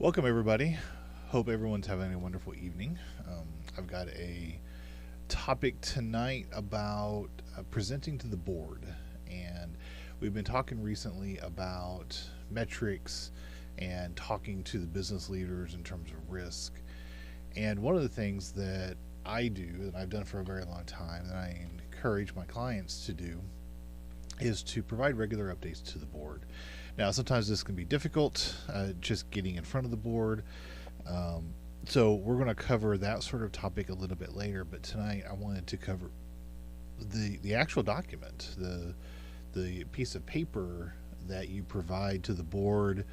Welcome, everybody. Hope everyone's having a wonderful evening. I've got a topic tonight about presenting to the board. And we've been talking recently about metrics and talking to the business leaders in terms of risk. And one of the things that I do, and I've done for a very long time, and I encourage my clients to do, is to provide regular updates to the board. Now, sometimes this can be difficult, just getting in front of the board. So we're going to cover that sort of topic a little bit later. But tonight, I wanted to cover the actual document, the piece of paper that you provide to the board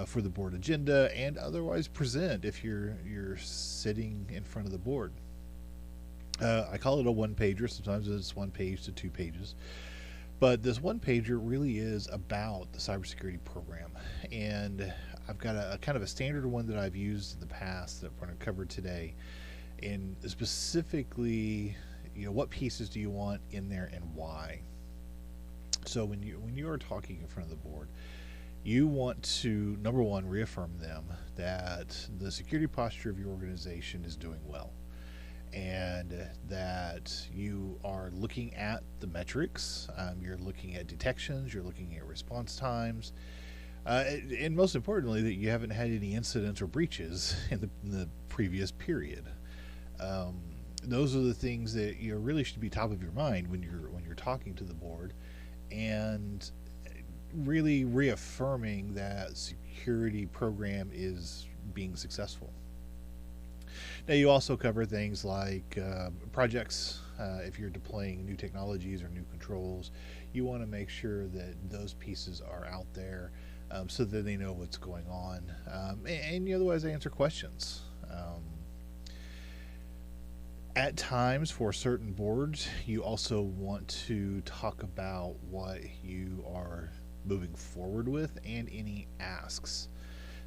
for the board agenda and otherwise present if you're sitting in front of the board. I call it a one pager. Sometimes it's 1 page to 2 pages. But this one pager really is about the cybersecurity program. And I've got a kind of a standard one that I've used in the past that we're going to cover today. And specifically, what pieces do you want in there and why? So when you are talking in front of the board, you want to, number one, reaffirm them that the security posture of your organization is doing well, and that you are looking at the metrics, you're looking at detections, you're looking at response times, and most importantly, that you haven't had any incidents or breaches in the previous period. Those are the things that really should be top of your mind when you're talking to the board, and really reaffirming that security program is being successful. Now, you also cover things like projects. If you're deploying new technologies or new controls, you want to make sure that those pieces are out there so that they know what's going on. And you otherwise answer questions. At times, for certain boards, you also want to talk about what you are moving forward with and any asks.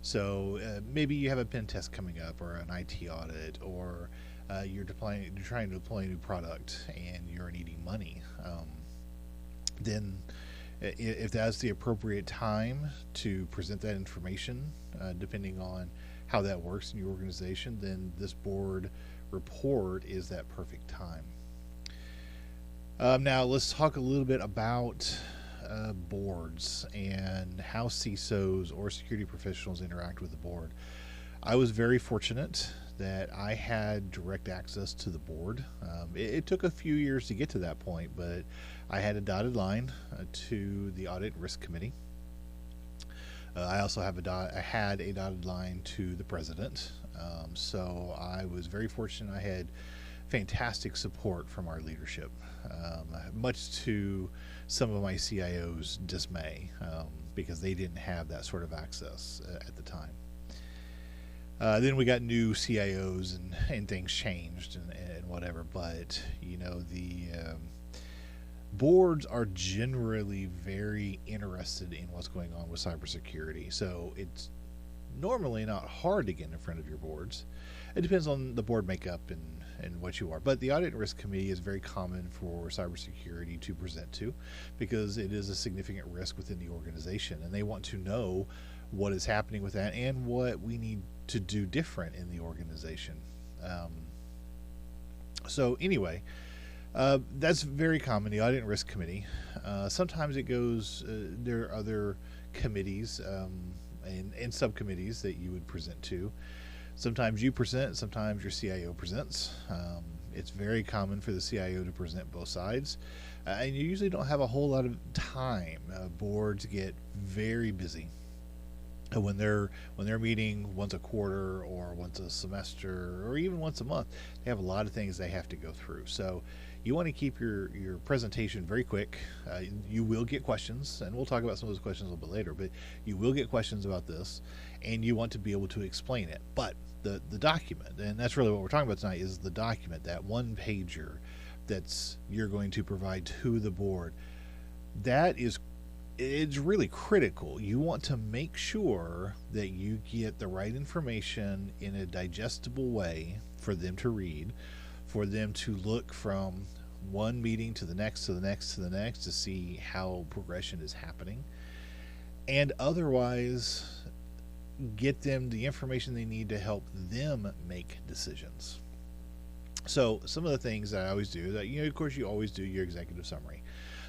So maybe you have a pen test coming up, or an IT audit, or you're trying to deploy a new product, and you're needing money. Then, if that's the appropriate time to present that information, depending on how that works in your organization, then this board report is that perfect time. Now, let's talk a little bit about boards and how CISOs or security professionals interact with the board. I was very fortunate that I had direct access to the board. It took a few years to get to that point, but I had a dotted line to the Audit and Risk Committee. I also had a dotted line to the president. So I was very fortunate. I had fantastic support from our leadership, much to some of my CIO's dismay, because they didn't have that sort of access at the time. Then we got new CIOs, and things changed and whatever, but the boards are generally very interested in what's going on with cybersecurity. So it's normally not hard to get in front of your boards. It depends on the board makeup and what you are. But the Audit and Risk Committee is very common for cybersecurity to present to, because it is a significant risk within the organization, and they want to know what is happening with that and what we need to do different in the organization. So anyway, that's very common, the Audit and Risk Committee. Sometimes it goes, there are other committees and subcommittees that you would present to. Sometimes you present, sometimes your CIO presents. It's very common for the CIO to present both sides, and you usually don't have a whole lot of time. Boards get very busy when they're meeting once a quarter or once a semester or even once a month. They have a lot of things they have to go through. So you want to keep your presentation very quick. You will get questions, and we'll talk about some of those questions a little bit later, but you will get questions about this, and you want to be able to explain it. But the document, and that's really what we're talking about tonight, is the document, that one pager that's you're going to provide to the board. It's really critical. You want to make sure that you get the right information in a digestible way for them to read, for them to look from one meeting to the next, to the next, to the next, to see how progression is happening. And otherwise, get them the information they need to help them make decisions. So some of the things that I always do, that of course you always do your executive summary,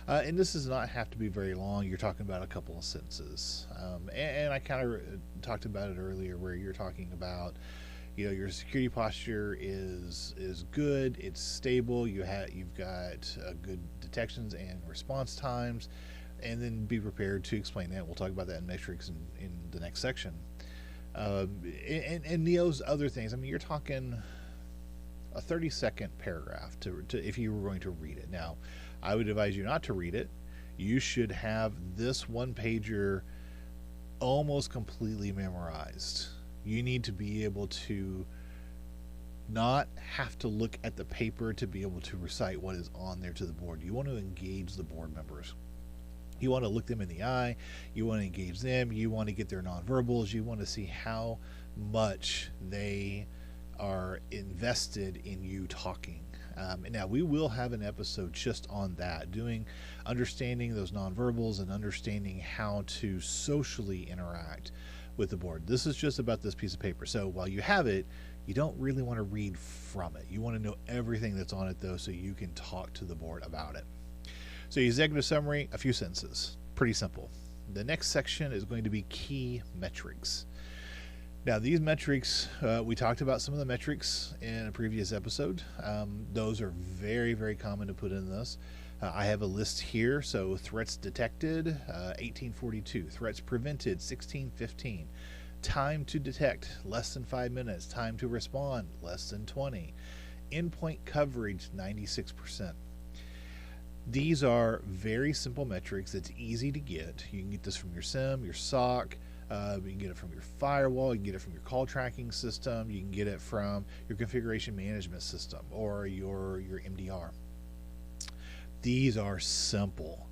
and this does not have to be very long. You're talking about a couple of sentences, and I kind of talked about it earlier, where you're talking about, your security posture is good, it's stable, you've got good detections and response times, and then be prepared to explain that. We'll talk about that in metrics in the next section, and those other things. I mean, you're talking a 30-second paragraph to if you were going to read it. Now, I would advise you not to read it. You should have this one pager almost completely memorized. You need to be able to not have to look at the paper to be able to recite what is on there to the board. You want to engage the board members. You want to look them in the eye. You want to engage them. You want to get their nonverbals. You want to see how much they are invested in you talking. Now, we will have an episode just on that, understanding those nonverbals and understanding how to socially interact with the board. This is just about this piece of paper. So while you have it, you don't really want to read from it. You want to know everything that's on it, though, so you can talk to the board about it. So executive summary, a few sentences. Pretty simple. The next section is going to be key metrics. Now, these metrics, we talked about some of the metrics in a previous episode. Those are very, very common to put in this. I have a list here. So threats detected, 1842. Threats prevented, 1615. Time to detect, less than 5 minutes. Time to respond, less than 20. Endpoint coverage, 96%. These are very simple metrics. It's easy to get. You can get this from your SIM, your SOC. You can get it from your firewall. You can get it from your call tracking system. You can get it from your configuration management system or your MDR. These are simple,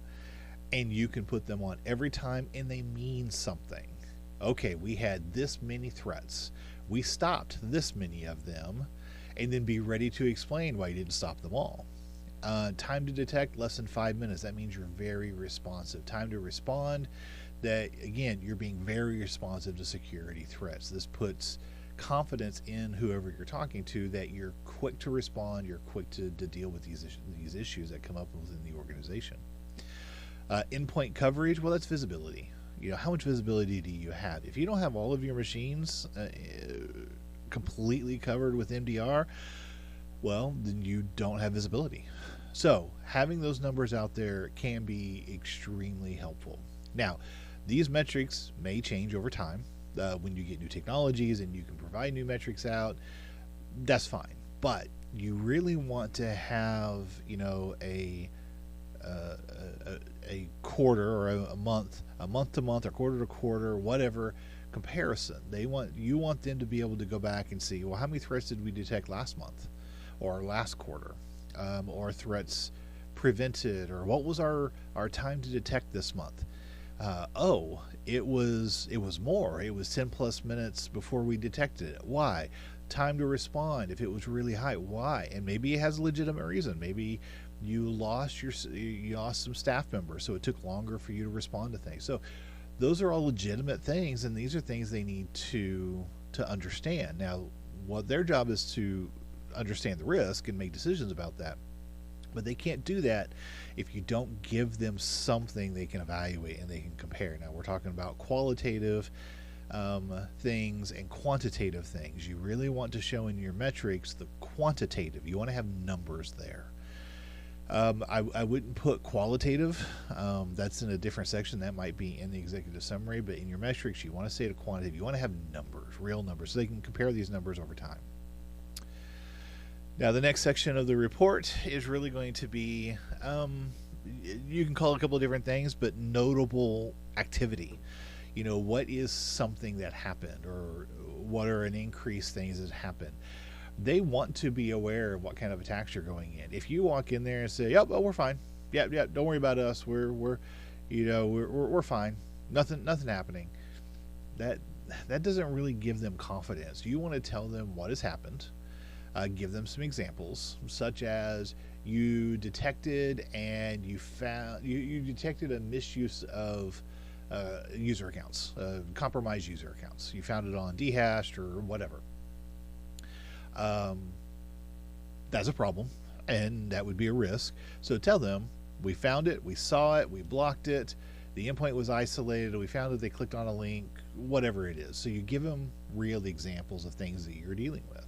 and you can put them on every time, and they mean something. Okay, we had this many threats. We stopped this many of them, and then be ready to explain why you didn't stop them all. Time to detect, less than 5 minutes. That means you're very responsive. Time to respond, that again, you're being very responsive to security threats. This puts confidence in whoever you're talking to, that you're quick to respond, you're quick to deal with these issues that come up within the organization. Endpoint coverage, well, that's visibility. How much visibility do you have? If you don't have all of your machines completely covered with MDR, well, then you don't have visibility. So having those numbers out there can be extremely helpful. Now, these metrics may change over time. When you get new technologies and you can provide new metrics out, that's fine. But you really want to have, a quarter or a month to month or quarter to quarter, whatever comparison. You want them to be able to go back and see, well, how many threats did we detect last month or last quarter, or threats prevented, or what was our time to detect this month? It was more. It was 10 plus minutes before we detected it. Why? Time to respond, if it was really high, why? And maybe it has a legitimate reason. Maybe you lost some staff members, so it took longer for you to respond to things. So those are all legitimate things, and these are things they need to understand. Now, what their job is to understand the risk and make decisions about that. But they can't do that if you don't give them something they can evaluate and they can compare. Now, we're talking about qualitative things and quantitative things. You really want to show in your metrics the quantitative. You want to have numbers there. I wouldn't put qualitative. That's in a different section. That might be in the executive summary. But in your metrics, you want to say the quantitative. You want to have numbers, real numbers, so they can compare these numbers over time. Now, the next section of the report is really going to be, you can call it a couple of different things, but notable activity. What is something that happened, or what are an increased things that happened? They want to be aware of what kind of attacks you're going in. If you walk in there and say, "Yep, well, we're fine. Yeah, don't worry about us. We're fine. Nothing happening." That doesn't really give them confidence. You want to tell them what has happened. Give them some examples, such as you detected and you found you detected a misuse of user accounts, compromised user accounts. You found it on Dhashed or whatever. Um, that's a problem, and that would be a risk. So tell them, we found it, we saw it, we blocked it, the endpoint was isolated, we found that they clicked on a link, whatever it is. So you give them real examples of things that you're dealing with.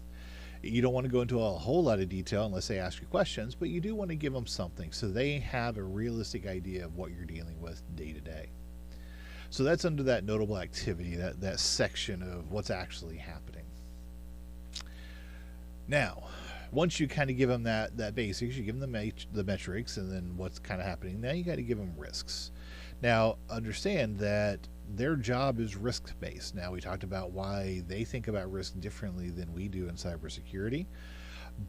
You don't want to go into a whole lot of detail unless they ask you questions, but you do want to give them something so they have a realistic idea of what you're dealing with day to day. So that's under that notable activity, that section of what's actually happening. Now, once you kind of give them that basics, you give them the metrics and then what's kind of happening. Now you got to give them risks. Now, understand that their job is risk-based. Now, we talked about why they think about risk differently than we do in cybersecurity,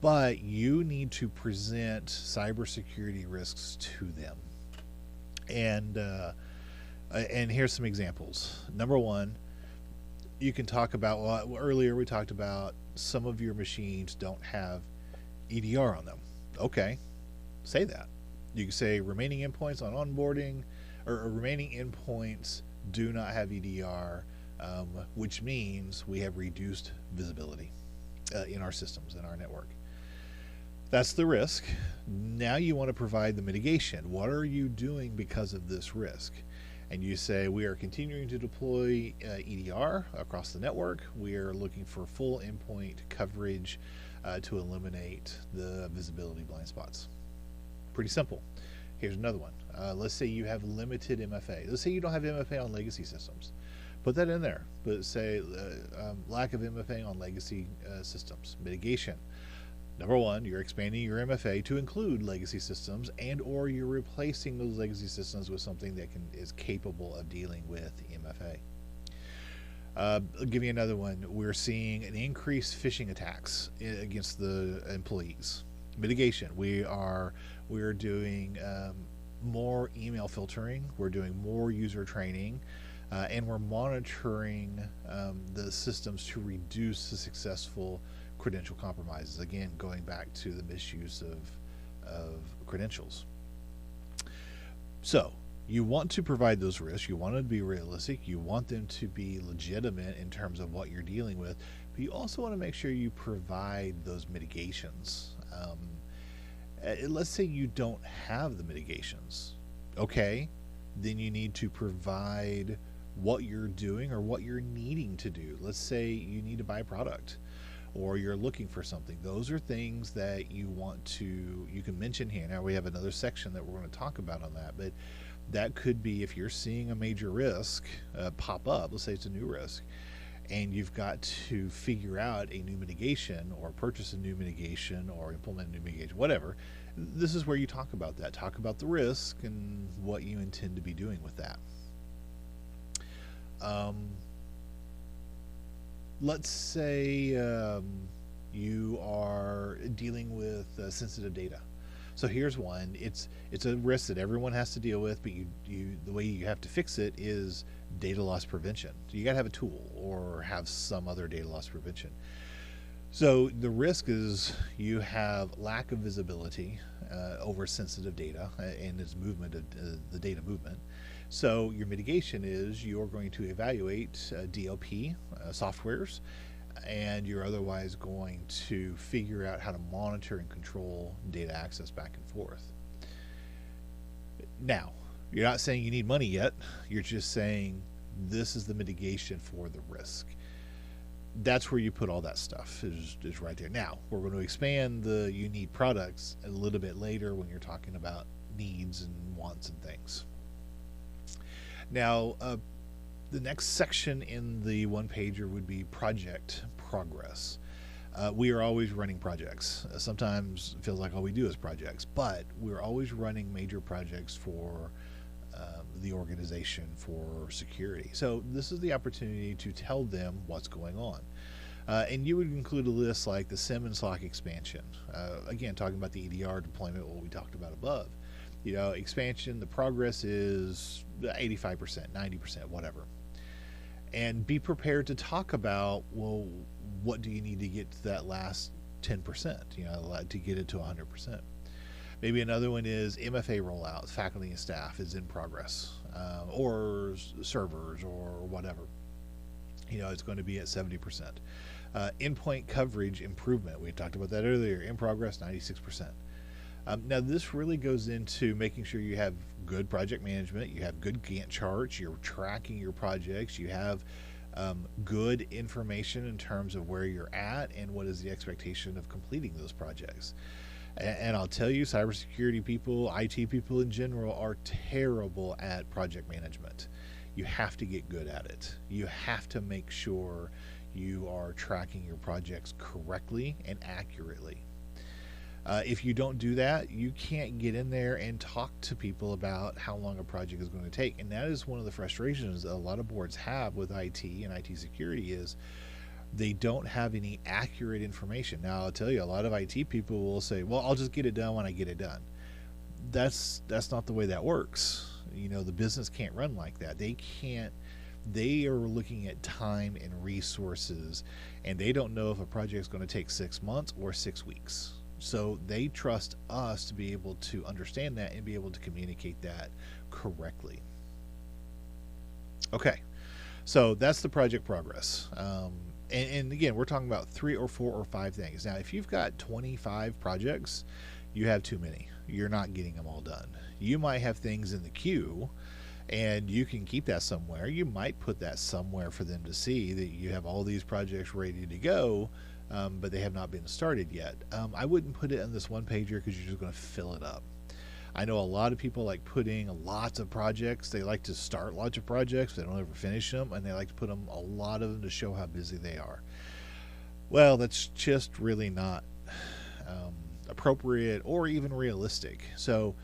but you need to present cybersecurity risks to them. And here's some examples. Number one, you can talk about, well, earlier we talked about some of your machines don't have EDR on them. Okay, say that. You can say remaining endpoints on onboarding, or remaining endpoints do not have EDR, which means we have reduced visibility in our systems, in our network. That's the risk. Now you want to provide the mitigation. What are you doing because of this risk? And you say, we are continuing to deploy EDR across the network. We are looking for full endpoint coverage to eliminate the visibility blind spots. Pretty simple. Here's another one. Let's say you have limited MFA. Let's say you don't have MFA on legacy systems. Put that in there. But say lack of MFA on legacy systems. Mitigation. Number one, you're expanding your MFA to include legacy systems, and or you're replacing those legacy systems with something that is capable of dealing with MFA. I'll give you another one. We're seeing an increased phishing attacks against the employees. Mitigation. We're doing more email filtering. We're doing more user training, and we're monitoring the systems to reduce the successful credential compromises. Again, going back to the misuse of credentials. So you want to provide those risks. You want them to be realistic. You want them to be legitimate in terms of what you're dealing with. But you also want to make sure you provide those mitigations. Let's say you don't have the mitigations. Okay, then you need to provide what you're doing or what you're needing to do. Let's say you need to buy a product, or you're looking for something. Those are things that you can mention here. Now we have another section that we're going to talk about on that, but that could be if you're seeing a major risk pop up, let's say it's a new risk, and you've got to figure out a new mitigation or purchase a new mitigation or implement a new mitigation, whatever. This is where you talk about that. Talk about the risk and what you intend to be doing with that. Let's say you are dealing with sensitive data. So here's one. It's a risk that everyone has to deal with, but the way you have to fix it is data loss prevention. So you got to have a tool or have some other data loss prevention. So the risk is you have lack of visibility over sensitive data and its movement, the data movement. So your mitigation is you're going to evaluate DLP softwares, and you're otherwise going to figure out how to monitor and control data access back and forth. Now, you're not saying you need money yet. You're just saying this is the mitigation for the risk. That's where you put all that stuff is right there. Now, we're going to expand the you need products a little bit later when you're talking about needs and wants and things. Now, the next section in the one-pager would be project progress. We are always running projects. Sometimes it feels like all we do is projects, but we're always running major projects for the organization for security. So this is the opportunity to tell them what's going on. And you would include a list like the SIM and SOC expansion. Again, talking about the EDR deployment, what we talked about above. You know, expansion, the progress is 85%, 90%, whatever. And be prepared to talk about, well, what do you need to get to that last 10%, you know, to get it to 100%. Maybe another one is MFA rollout. Faculty and staff is in progress. or servers or whatever. It's going to be at 70%. Endpoint coverage improvement, we talked about that earlier, in progress 96%. Now this really goes into making sure you have good project management, you have good Gantt charts, you're tracking your projects, you have good information in terms of where you're at and what is the expectation of completing those projects. And I'll tell you, cybersecurity people, IT people in general, are terrible at project management. You have to get good at it. You have to make sure you are tracking your projects correctly and accurately. If you don't do that, you can't get in there and talk to people about how long a project is going to take. And that is one of the frustrations that a lot of boards have with IT and IT security is they don't have any accurate information. Now, I'll tell you, a lot of IT people will say, well, I'll just get it done when I get it done. That's not the way that works. The business can't run like that. They are looking at time and resources, and they don't know if a project is going to take 6 months or 6 weeks. So they trust us to be able to understand that and be able to communicate that correctly. Okay, so that's the project progress. And again, we're talking about 3 or 4 or 5 things. Now, if you've got 25 projects, you have too many. You're not getting them all done. You might have things in the queue, and you can keep that somewhere. You might put that somewhere for them to see that you have all these projects ready to go, but they have not been started yet. I wouldn't put it in this one pager because you're just going to fill it up. I know a lot of people like putting lots of projects. They like to start lots of projects, but they don't ever finish them, and they like to put a lot of them to show how busy they are. Well, that's just really not appropriate or even realistic. So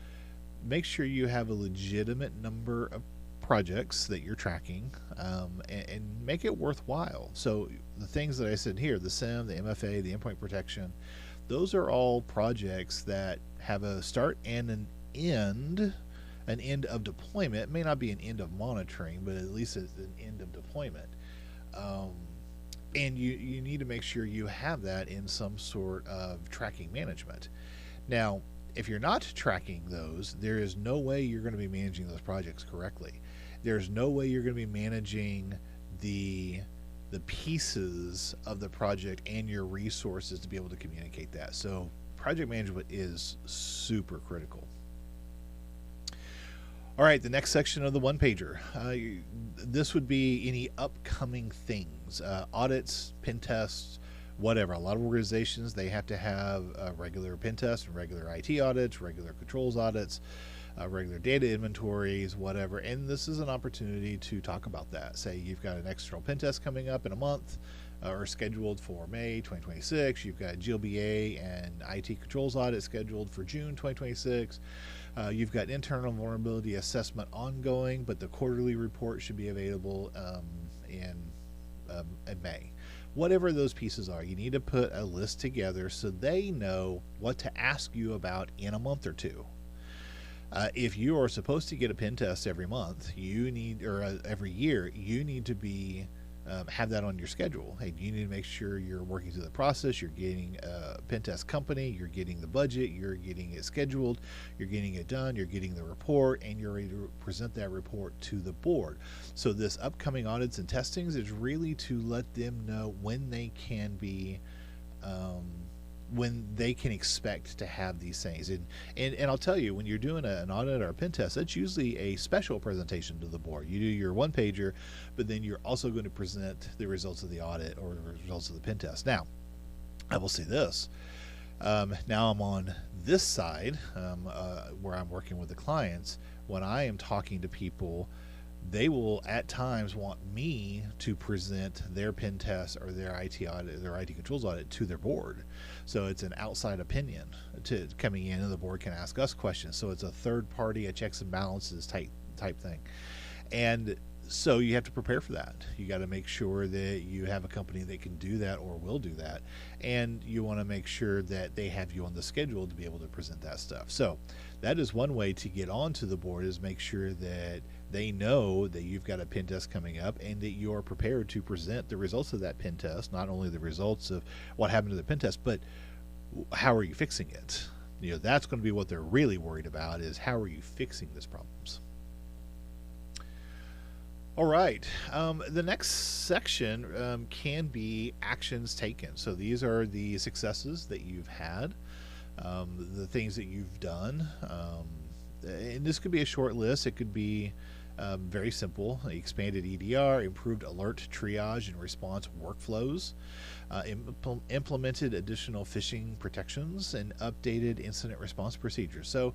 make sure you have a legitimate number of projects that you're tracking, and make it worthwhile. So the things that I said here, the SIEM, the MFA, the endpoint protection, those are all projects that have a start and an end of deployment. It may not be an end of monitoring, but at least it's an end of deployment. And you need to make sure you have that in some sort of tracking management. Now, if you're not tracking those, there is no way you're going to be managing those projects correctly. There's no way you're going to be managing the pieces of the project and your resources to be able to communicate that. So project management is super critical. All right, the next section of the one-pager. This would be any upcoming things, audits, pen tests, whatever. A lot of organizations, they have to have regular pen tests and regular IT audits, regular controls audits, regular data inventories, whatever. And this is an opportunity to talk about that. Say you've got an external pen test coming up in a month, or scheduled for May 2026. You've got GLBA and IT controls audit scheduled for June 2026. You've got internal vulnerability assessment ongoing, but the quarterly report should be available in May. Whatever those pieces are, you need to put a list together so they know what to ask you about in a month or two. If you are supposed to get a pen test every month, or every year, you need to be have that on your schedule. Hey, you need to make sure you're working through the process, you're getting a pen test company, you're getting the budget, you're getting it scheduled, you're getting it done, you're getting the report, and you're ready to present that report to the board. So this upcoming audits and testings is really to let them know when they can be when they can expect to have these things. And I'll tell you, when you're doing an audit or a pen test, that's usually a special presentation to the board. You do your one pager, but then you're also going to present the results of the audit or the results of the pen test. Now, I will say this. Now I'm on this side where I'm working with the clients. When I am talking to people, they will at times want me to present their pen test or their IT audit, their IT controls audit to their board. So it's an outside opinion coming in, and the board can ask us questions. So it's a third party, a checks and balances type thing. And so you have to prepare for that. You got to make sure that you have a company that can do that or will do that. And you want to make sure that they have you on the schedule to be able to present that stuff. So that is one way to get onto the board, is make sure that they know that you've got a pen test coming up and that you are prepared to present the results of that pen test, not only the results of what happened to the pen test, but how are you fixing it? That's going to be what they're really worried about, is how are you fixing these problems? All right. The next section can be actions taken. So these are the successes that you've had, the things that you've done. And this could be a short list. It could be very simple: expanded EDR, improved alert triage and response workflows, implemented additional phishing protections, and updated incident response procedures. So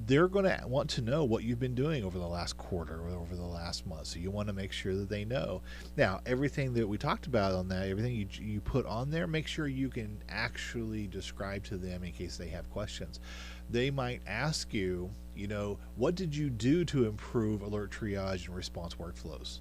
they're going to want to know what you've been doing over the last quarter or over the last month. So you want to make sure that they know. Now, everything that we talked about on that, everything you put on there, make sure you can actually describe to them in case they have questions. They might ask you, what did you do to improve alert triage and response workflows?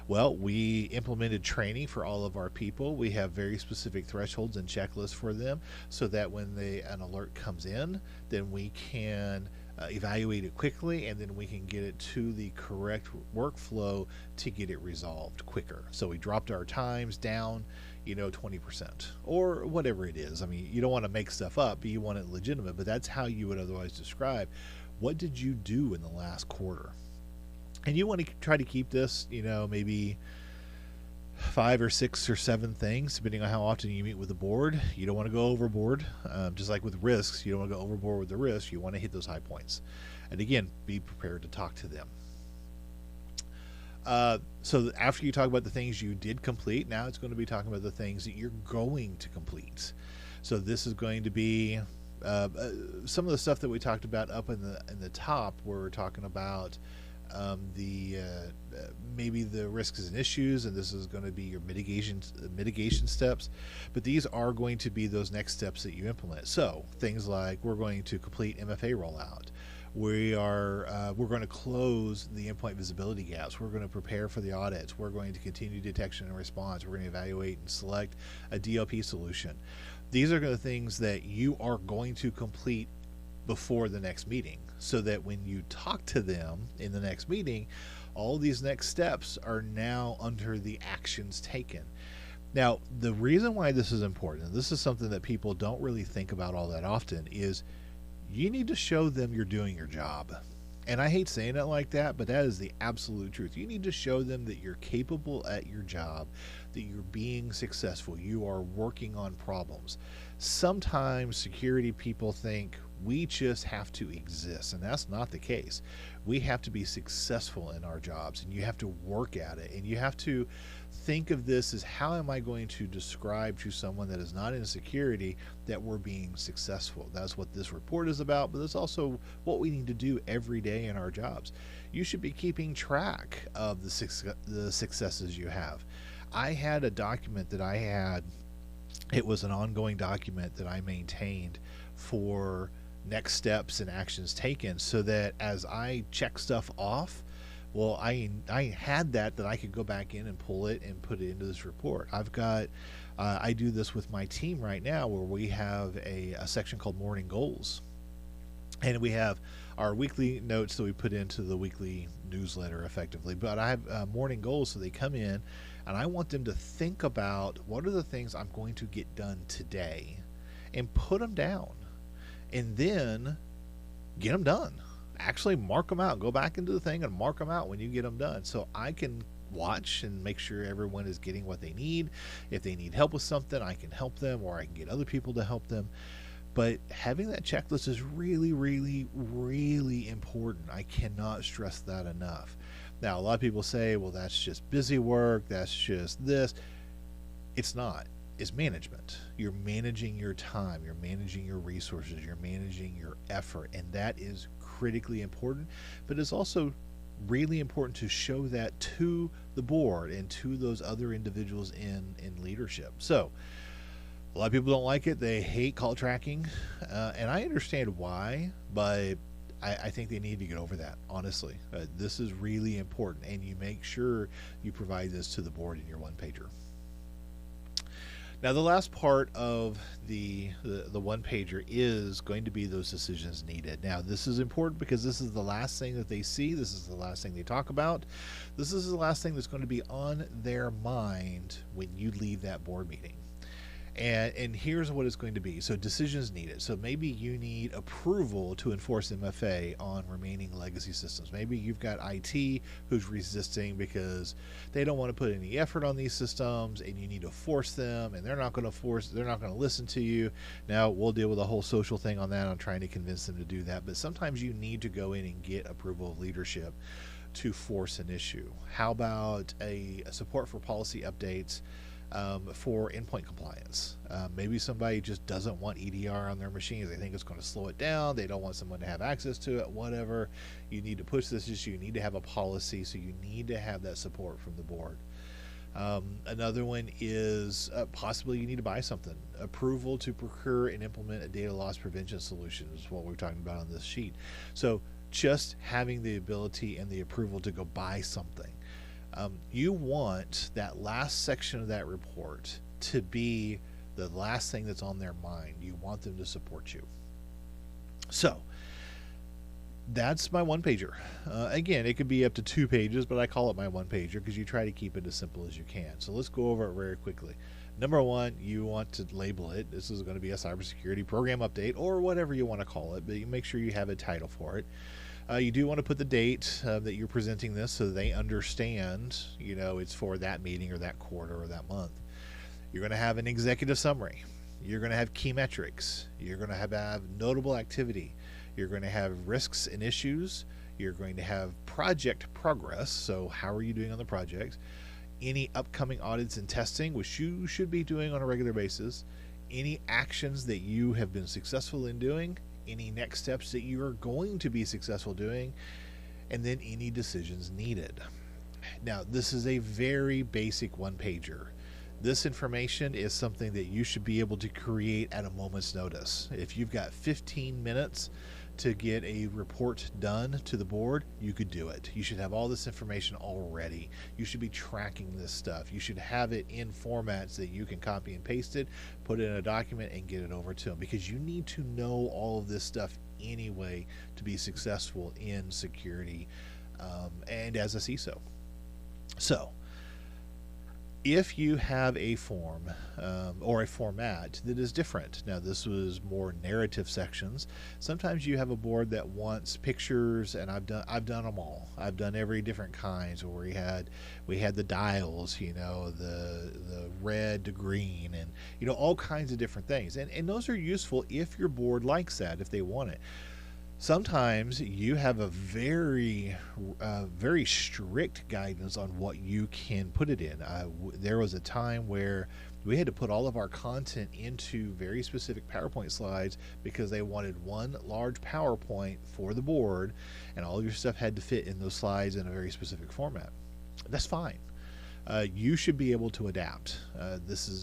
Well, we implemented training for all of our people. We have very specific thresholds and checklists for them so that when an alert comes in, then we can evaluate it quickly, and then we can get it to the correct workflow to get it resolved quicker. So we dropped our times down, 20% or whatever it is. I mean, you don't want to make stuff up, but you want it legitimate, but that's how you would otherwise describe what did you do in the last quarter. And you want to try to keep this, maybe 5 or 6 or 7 things, depending on how often you meet with the board. You don't want to go overboard. Just like with risks, you don't want to go overboard with the risks. You want to hit those high points. And again, be prepared to talk to them. So after you talk about the things you did complete, now it's going to be talking about the things that you're going to complete. So this is going to be some of the stuff that we talked about up in the top, where we're talking about maybe the risks and issues, and this is going to be your mitigation steps, but these are going to be those next steps that you implement. So things like, we're going to complete MFA rollout, we're going to close the endpoint visibility gaps, we're going to prepare for the audits, we're going to continue detection and response, we're going to evaluate and select a DLP solution. These are the things that you are going to complete before the next meeting, so that when you talk to them in the next meeting, all these next steps are now under the actions taken. Now, the reason why this is important, and this is something that people don't really think about all that often, is you need to show them you're doing your job. And I hate saying it like that, but that is the absolute truth. You need to show them that you're capable at your job, that you're being successful, you are working on problems. Sometimes security people think we just have to exist, and that's not the case. We have to be successful in our jobs, and you have to work at it, and you have to think of this as, how am I going to describe to someone that is not in security that we're being successful? That's what this report is about, but that's also what we need to do every day in our jobs. You should be keeping track of the successes you have. I had a document that I had. It was an ongoing document that I maintained for next steps and actions taken, so that as I check stuff off, well, I had that I could go back in and pull it and put it into this report. I've got I do this with my team right now, where we have a section called morning goals, and we have our weekly notes that we put into the weekly newsletter effectively, but I have morning goals, so they come in and I want them to think about, what are the things I'm going to get done today, and put them down, and then get them done. Actually mark them out. Go back into the thing and mark them out when you get them done, so I can watch and make sure everyone is getting what they need. If they need help with something, I can help them, or I can get other people to help them. But having that checklist is really, really, really important. I cannot stress that enough. Now, a lot of people say, well, that's just busy work, that's just this. It's not. It's management. You're managing your time, you're managing your resources, you're managing your effort, and that is critically important. But it's also really important to show that to the board and to those other individuals in leadership. So a lot of people don't like it. They hate call tracking, and I understand why, but I think they need to get over that, honestly. This is really important, and you make sure you provide this to the board in your one-pager. Now, the last part of the one-pager is going to be those decisions needed. Now, this is important because this is the last thing that they see. This is the last thing they talk about. This is the last thing that's going to be on their mind when you leave that board meeting. And here's what it's going to be. So decisions needed. So maybe you need approval to enforce MFA on remaining legacy systems. Maybe you've got IT who's resisting because they don't want to put any effort on these systems, and you need to force them, and they're not going to listen to you. Now we'll deal with a whole social thing on that. I'm trying to convince them to do that. But sometimes you need to go in and get approval of leadership to force an issue. How about a support for policy updates for endpoint compliance? Maybe somebody just doesn't want EDR on their machines. They think it's going to slow it down. They don't want someone to have access to it, whatever. You need to push this issue. You need to have a policy, so you need to have that support from the board. Another one is possibly you need to buy something. Approval to procure and implement a data loss prevention solution is what we're talking about on this sheet. So just having the ability and the approval to go buy something. You want that last section of that report to be the last thing that's on their mind. You want them to support you. So that's my one pager. Again, it could be up to 2 pages, but I call it my one pager because you try to keep it as simple as you can. So let's go over it very quickly. Number one, you want to label it. This is going to be a cybersecurity program update or whatever you want to call it, but you make sure you have a title for it. You do want to put the date that you're presenting this so they understand, it's for that meeting or that quarter or that month. You're going to have an executive summary. You're going to have key metrics. You're going to have notable activity. You're going to have risks and issues. You're going to have project progress. So how are you doing on the project? Any upcoming audits and testing, which you should be doing on a regular basis. Any actions that you have been successful in doing. Any next steps that you are going to be successful doing, and then any decisions needed. Now, this is a very basic one-pager. This information is something that you should be able to create at a moment's notice. If you've got 15 minutes to get a report done to the board, you could do it. You should have all this information already. You should be tracking this stuff. You should have it in formats that you can copy and paste it, put it in a document, and get it over to them, because you need to know all of this stuff anyway to be successful in security and as a CISO. So if you have a form or a format that is different, now this was more narrative sections. Sometimes you have a board that wants pictures, and I've done them all. I've done every different kinds. Where we had the dials, the red to green, and all kinds of different things. And those are useful if your board likes that, if they want it. Sometimes you have a very strict guidance on what you can put it in. There was a time where we had to put all of our content into very specific PowerPoint slides because they wanted one large PowerPoint for the board, and all your stuff had to fit in those slides in a very specific format. That's fine. You should be able to adapt.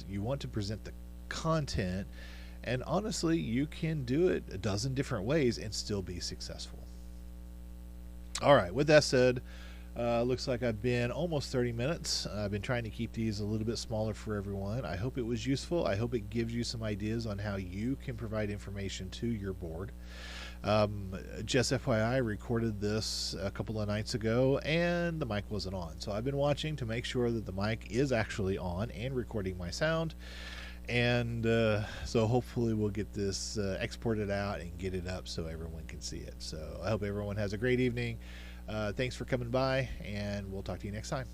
You want to present the content. And honestly, you can do it a dozen different ways and still be successful. All right, with that said, looks like I've been almost 30 minutes. I've been trying to keep these a little bit smaller for everyone. I hope it was useful. I hope it gives you some ideas on how you can provide information to your board. Just FYI, I recorded this a couple of nights ago and the mic wasn't on. So I've been watching to make sure that the mic is actually on and recording my sound. And so hopefully we'll get this exported out and get it up so everyone can see it. So I hope everyone has a great evening. Thanks for coming by, and we'll talk to you next time.